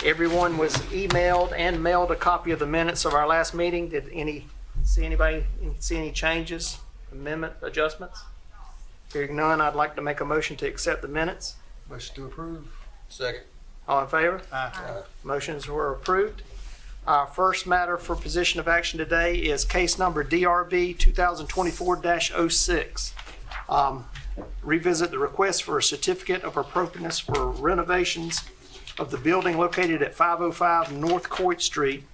Everyone was emailed and mailed a copy of the minutes of our last meeting. Did anybody see any changes, amendment, adjustments? Hearing none, I'd like to make a motion to accept the minutes. Motion to approve. Second. All in favor? Aye. Motions were approved. Our first matter for position of action today is case number DRB 2024-06. Revisit the request for a certificate of appropriateness for renovations of the building located at 505 North Coit Street,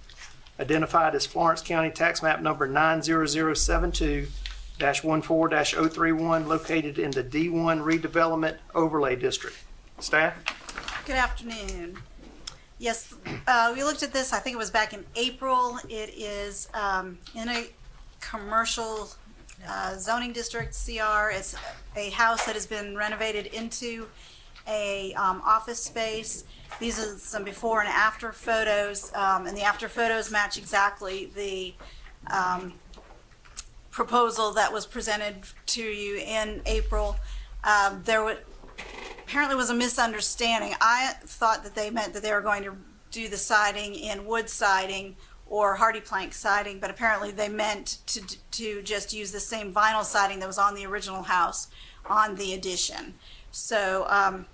identified as Florence County Tax Map number 90072-14-031, located in the D1 Redevelopment Overlay District. Staff? Good afternoon. Yes, we looked at this, I think it was back in April. It is in a commercial zoning district, CR. It's a house that has been renovated into a office space. These are some before and after photos, and the after photos match exactly the proposal that was presented to you in April. Apparently was a misunderstanding. I thought that they meant that they were going to do the siding in wood siding or hardy plank siding, but apparently they meant to just use the same vinyl siding that was on the original house on the addition. So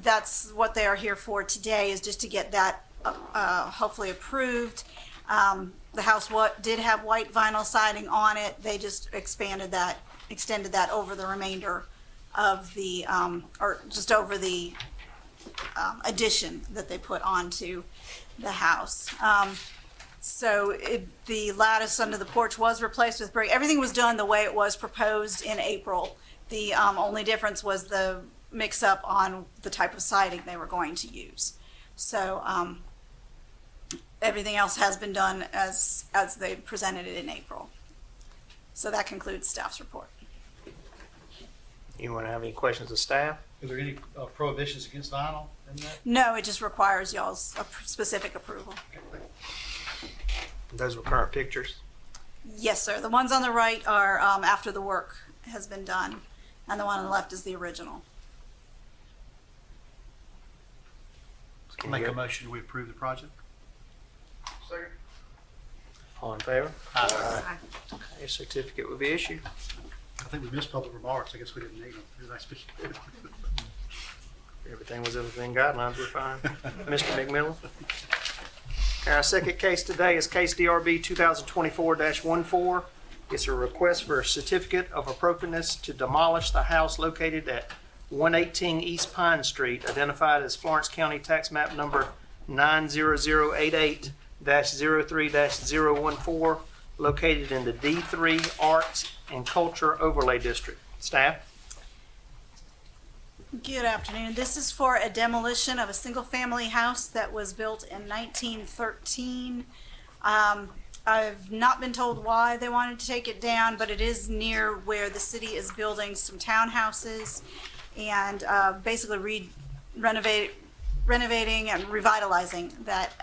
that's what they are here for today, is just to get that hopefully approved. The house did have white vinyl siding on it. They just extended that over the remainder of the, or just over the addition that they put onto the house. So the lattice under the porch was replaced with brick. Everything was done the way it was proposed in April. The only difference was the mix-up on the type of siding they were going to use. So everything else has been done as they presented it in April. So that concludes staff's report. Anyone have any questions of staff? Are there any prohibitions against vinyl in that? No, it just requires y'all's specific approval. Those were current pictures. Yes, sir. The ones on the right are after the work has been done, and the one on the left is the original. Make a motion, we approve the project? Second. All in favor? Aye. A certificate will be issued. I think we missed public remarks. I guess we didn't need them. Did I speak? Everything was within guidelines, we're fine. Mr. McMillan? Our second case today is case DRB 2024-14. It's a request for a certificate of appropriateness to demolish the house located at 118 East Pine Street, identified as Florence County Tax Map number 90088-03-014, located in the D3 Arts and Culture Overlay District. Staff? Good afternoon. This is for a demolition of a single-family house that was built in 1913. I've not been told why they wanted to take it down, but it is near where the city is building some townhouses and basically renovating and revitalizing that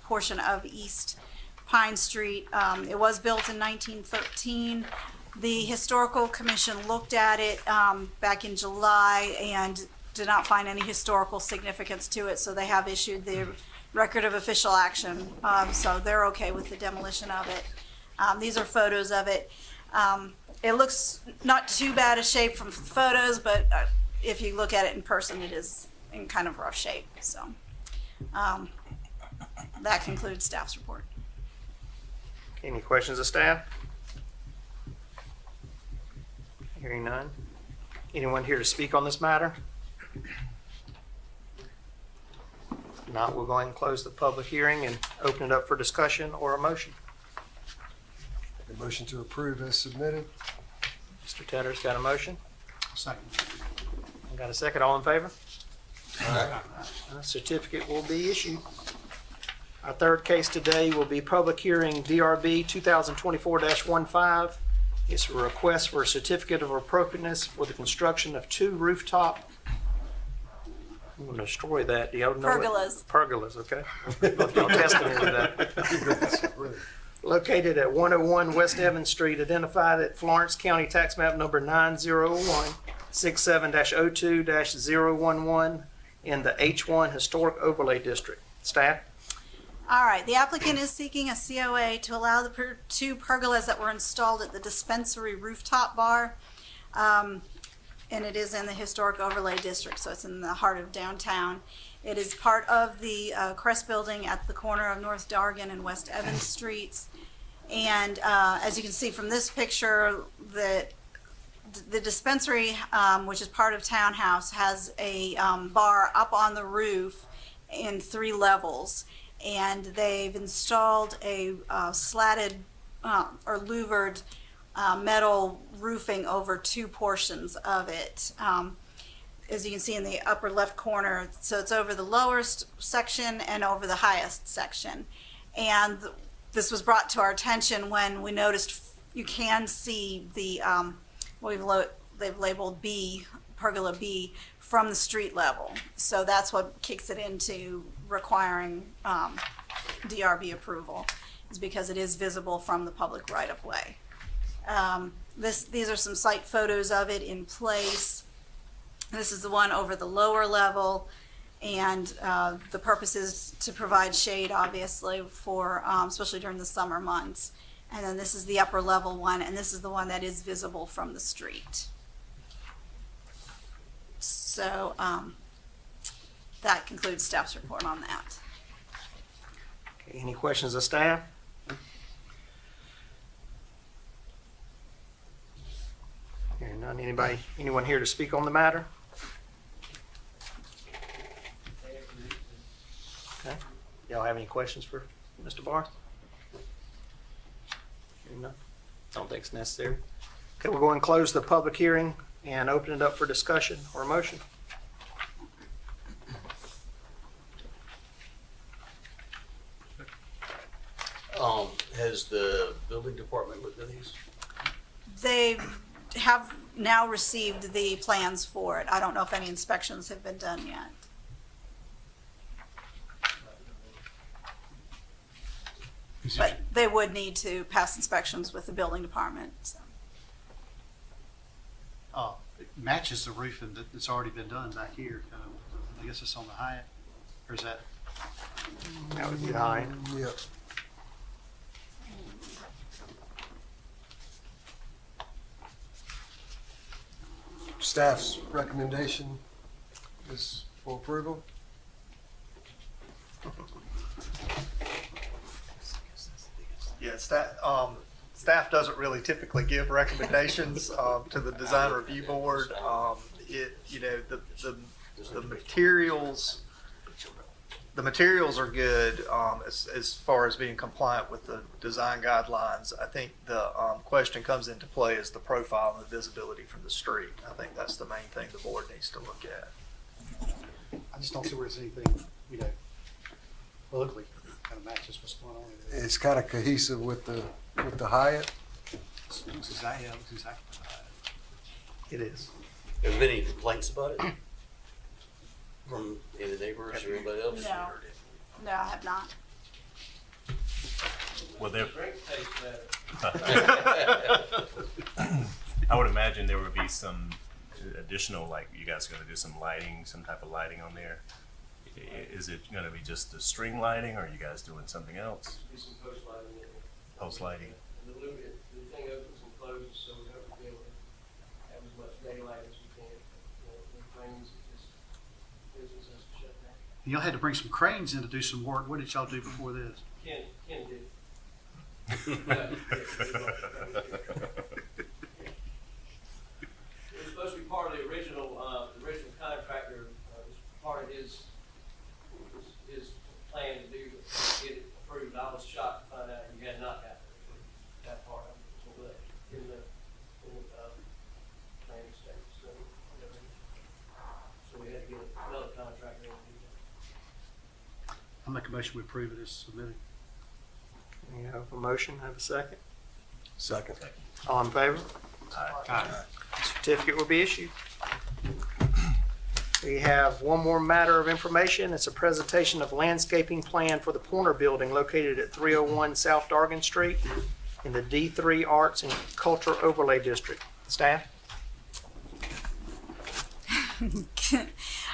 portion of East Pine Street. It was built in 1913. The Historical Commission looked at it back in July and did not find any historical significance to it, so they have issued the record of official action. So they're okay with the demolition of it. These are photos of it. It looks not too bad a shape from photos, but if you look at it in person, it is in kind of rough shape. So that concludes staff's report. Any questions of staff? Hearing none. Anyone here to speak on this matter? If not, we'll go ahead and close the public hearing and open it up for discussion or a motion. A motion to approve as submitted. Mr. Tedder's got a motion. Second. Got a second. All in favor? Aye. A certificate will be issued. Our third case today will be public hearing DRB 2024-15. It's a request for a certificate of appropriateness for the construction of two rooftop. I'm going to destroy that. Do y'all know Pergolas. Pergolas, okay. Both y'all tested me with that. Located at 101 West Evans Street, identified at Florence County Tax Map number 90167-02-011 in the H1 Historic Overlay District. Staff? All right, the applicant is seeking a COA to allow the two pergolas that were installed at the dispensary rooftop bar. And it is in the historic overlay district, so it's in the heart of downtown. It is part of the Crest Building at the corner of North Dargan and West Evans Streets. And as you can see from this picture, the dispensary, which is part of Townhouse, has a bar up on the roof in 3 levels. And they've installed a slatted or louvered metal roofing over 2 portions of it. As you can see in the upper left corner, so it's over the lowest section and over the highest section. And this was brought to our attention when we noticed you can see the they've labeled B, pergola B, from the street level. So that's what kicks it into requiring DRB approval, is because it is visible from the public right-of-way. These are some site photos of it in place. This is the one over the lower level, and the purpose is to provide shade, obviously, for especially during the summer months. And then this is the upper level one, and this is the one that is visible from the street. So that concludes staff's report on that. Okay, any questions of staff? Hearing none, anyone here to speak on the matter? Okay, y'all have any questions for Mr. Barth? Hearing none, don't think it's necessary. Okay, we'll go and close the public hearing and open it up for discussion or motion. Has the building department looked at these? They have now received the plans for it. I don't know if any inspections have been done yet. But they would need to pass inspections with the building department, so. It matches the roofing that's already been done back here. I guess it's on the Hyatt, or is that? That would be high. Yep. Staff's recommendation is for approval. Yeah, staff doesn't really typically give recommendations to the design review board. The materials are good as far as being compliant with the design guidelines. I think the question comes into play is the profile and the visibility from the street. I think that's the main thing the board needs to look at. I just don't see where it's anything, politically kind of matches what's going on. It's kind of cohesive with the Hyatt. Looks exactly what It is. Have there been any complaints about it? From any neighbors or anybody else? No. No, I have not. Well, I would imagine there would be some additional, like you guys are going to do some lighting, some type of lighting on there. Is it going to be just the string lighting, or are you guys doing something else? Be some post lighting in there. Post lighting. And the thing opens and closes, so we hope to be able to have as much daylight as we can. When it rains, it just business has to shut down. Y'all had to bring some cranes in to do some work. What did y'all do before this? Ken did. It was supposed to be part of the original contractor, was part of his plan to get it approved. I was shocked to find out you had not gotten that part of it in the planning stage. So we had to get another contractor in to do that. I'll make a motion we approve it as submitted. You have a motion, have a second? Second. All in favor? Aye. Certificate will be issued. We have one more matter of information. It's a presentation of landscaping plan for the Pointer Building located at 301 South Dargan Street in the D3 Arts and Culture Overlay District. Staff?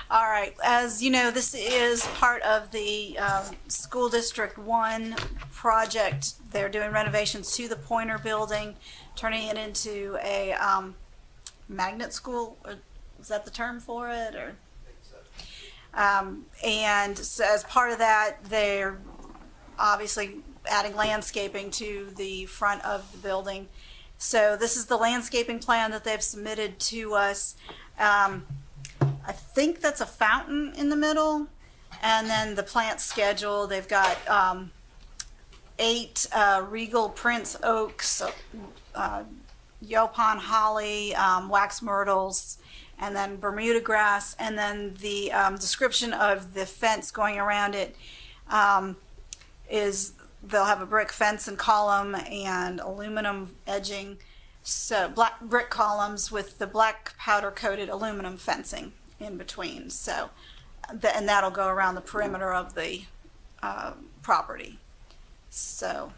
All right, as you know, this is part of the School District 1 project. They're doing renovations to the Pointer Building, turning it into a magnet school. Is that the term for it? Or and so as part of that, they're obviously adding landscaping to the front of the building. So this is the landscaping plan that they've submitted to us. I think that's a fountain in the middle, and then the plant schedule. They've got 8 regal prince oaks, Yopon holly, wax myrtles, and then Bermuda grass, and then the description of the fence going around it is they'll have a brick fence and column and aluminum edging, so black brick columns with the black powder coated aluminum fencing in between. So, and that'll go around the perimeter of the property. So,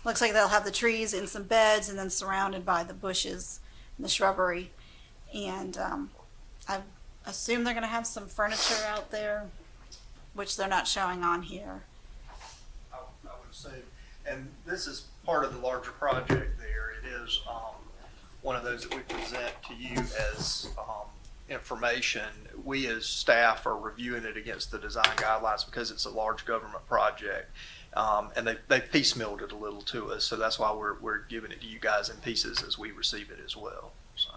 looks like they'll have the trees in some beds and then surrounded by the bushes and the shrubbery. And I assume they're going to have some furniture out there, which they're not showing on here. I would say, and this is part of the larger project there. It is one of those that we present to you as information. We as staff are reviewing it against the design guidelines because it's a large government project. And they've piecemealed it a little to us, so that's why we're giving it to you guys in pieces as we receive it as well. So,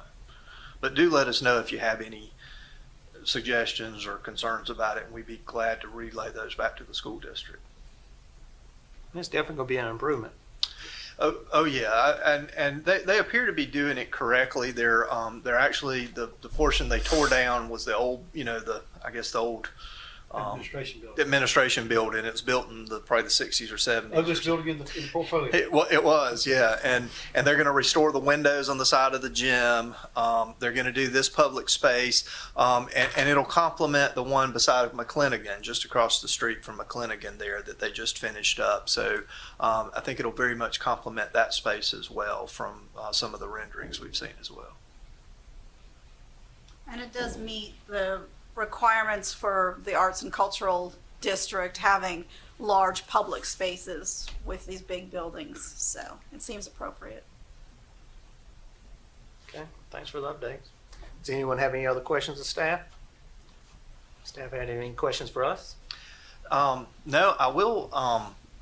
but do let us know if you have any suggestions or concerns about it, and we'd be glad to relay those back to the school district. It's definitely gonna be an improvement. Oh yeah, and they appear to be doing it correctly. They're actually the portion they tore down was the old, the old administration building. It's built in probably the 60s or 70s. Ugliest building in the portfolio. It was, yeah. And they're going to restore the windows on the side of the gym. They're going to do this public space, and it'll complement the one beside McClinigan, just across the street from McClinigan there that they just finished up. So I think it'll very much complement that space as well from some of the renderings we've seen as well. And it does meet the requirements for the arts and cultural district having large public spaces with these big buildings, so it seems appropriate. Okay, thanks for the updates. Does anyone have any other questions of staff? Staff had any questions for us? No, I will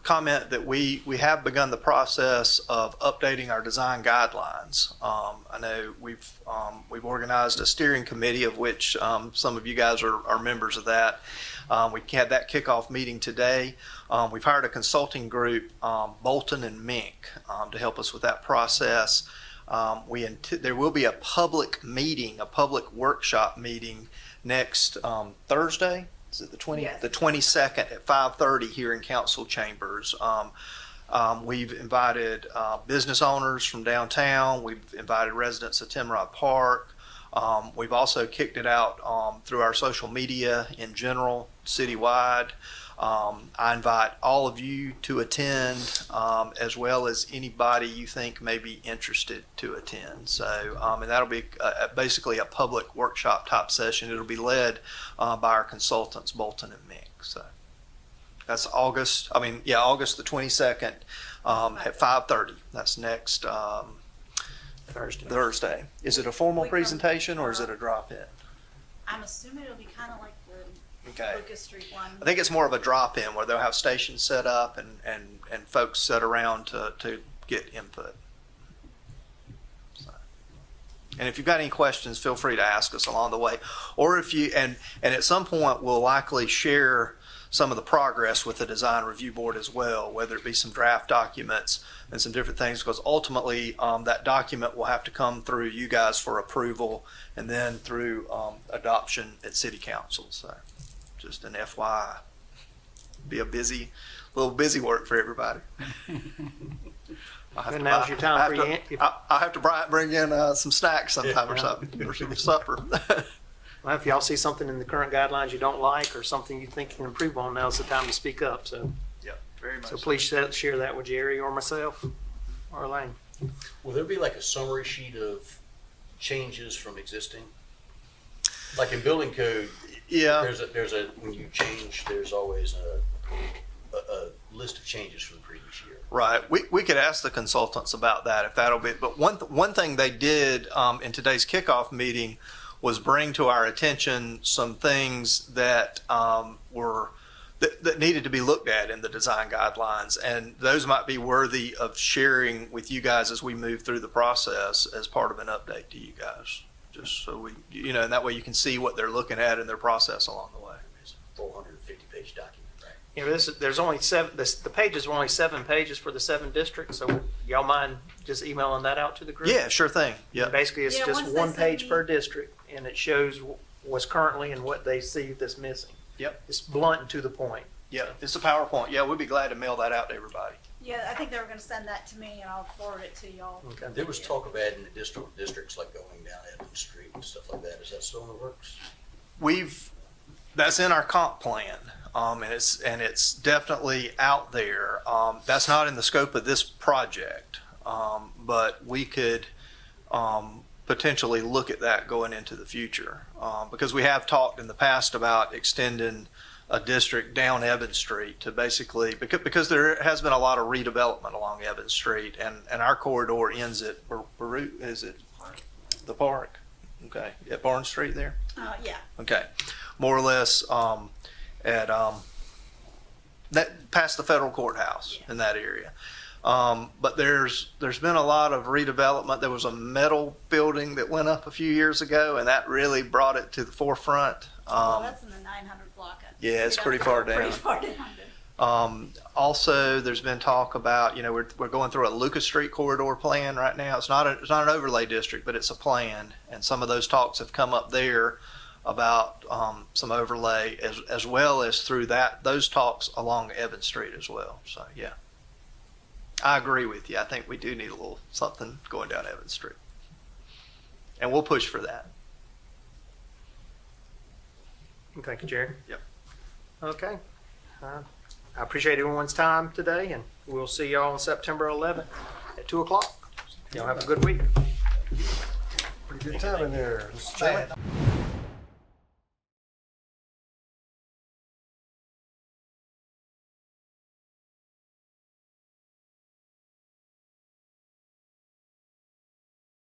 comment that we have begun the process of updating our design guidelines. I know we've organized a steering committee of which some of you guys are members of that. We had that kickoff meeting today. We've hired a consulting group, Bolton and Mink, to help us with that process. There will be a public meeting, a public workshop meeting next Thursday. Is it the 20th? Yes. The 22nd at 5:30 here in council chambers. We've invited business owners from downtown. We've invited residents of Timrod Park. We've also kicked it out through our social media in general, citywide. I invite all of you to attend, as well as anybody you think may be interested to attend. So, and that'll be basically a public workshop type session. It'll be led by our consultants, Bolton and Mink. So that's August the 22nd at 5:30. That's next Thursday. Is it a formal presentation or is it a drop-in? I'm assuming it'll be kind of like the Okay. Lucas Street one. I think it's more of a drop-in where they'll have stations set up and folks sit around to get input. So. And if you've got any questions, feel free to ask us along the way. Or if you, and at some point we'll likely share some of the progress with the design review board as well, whether it be some draft documents and some different things, because ultimately that document will have to come through you guys for approval and then through adoption at city council. So just an FYI, be a little busy work for everybody. And now's your time for I have to bring in some snacks sometime or something for some supper. Well, if y'all see something in the current guidelines you don't like or something you think you can improve on, now's the time to speak up. So, Yeah, very much. so please share that with Jerry or myself or Elaine. Will there be like a summary sheet of changes from existing? Like in building code, Yeah. when you change, there's always a list of changes from the previous year. Right. We could ask the consultants about that if that'll be. But one thing they did in today's kickoff meeting was bring to our attention some things that that needed to be looked at in the design guidelines, and those might be worthy of sharing with you guys as we move through the process as part of an update to you guys. Just so we, and that way you can see what they're looking at in their process along the way. It's a 450-page document, right? You know, there's only seven, the pages are only 7 pages for the 7 districts, so y'all mind just emailing that out to the group? Yeah, sure thing. Yeah. Basically, it's Yeah, just once they 1 send page me- per district, and it shows what's currently and what they see that's missing. Yep. It's blunt and to the point. Yeah. It's a PowerPoint. Yeah, we'd be glad to mail that out to everybody. Yeah, I think they were gonna send that to me and I'll forward it to y'all. Okay. There was talk of adding additional districts like going down Evans Street and stuff like that. Is that still in the works? That's in our comp plan, and it's definitely out there. That's not in the scope of this project, but we could potentially look at that going into the future, because we have talked in the past about extending a district down Evans Street to basically, because there has been a lot of redevelopment along Evans Street, and our corridor ends at is it the park? Okay, at Barnes Street there. Yeah. Okay, more or less at that past the federal courthouse in that area. But there's been a lot of redevelopment. There was a metal building that went up a few years ago, and that really brought it to the forefront. Well, that's in the 900 block. Yeah, it's pretty far down. Pretty far down. Also, there's been talk about, we're going through a Lucas Street corridor plan right now. It's not an overlay district, but it's a plan, and some of those talks have come up there about some overlay as well as through those talks along Evans Street as well. So yeah, I agree with you. I think we do need a little something going down Evans Street, and we'll push for that. Thank you, Jerry. Yep. Okay. I appreciate everyone's time today, and we'll see y'all on September 11th at 2 o'clock. Y'all have a good week. Pretty good time in there, Mr. Chairman.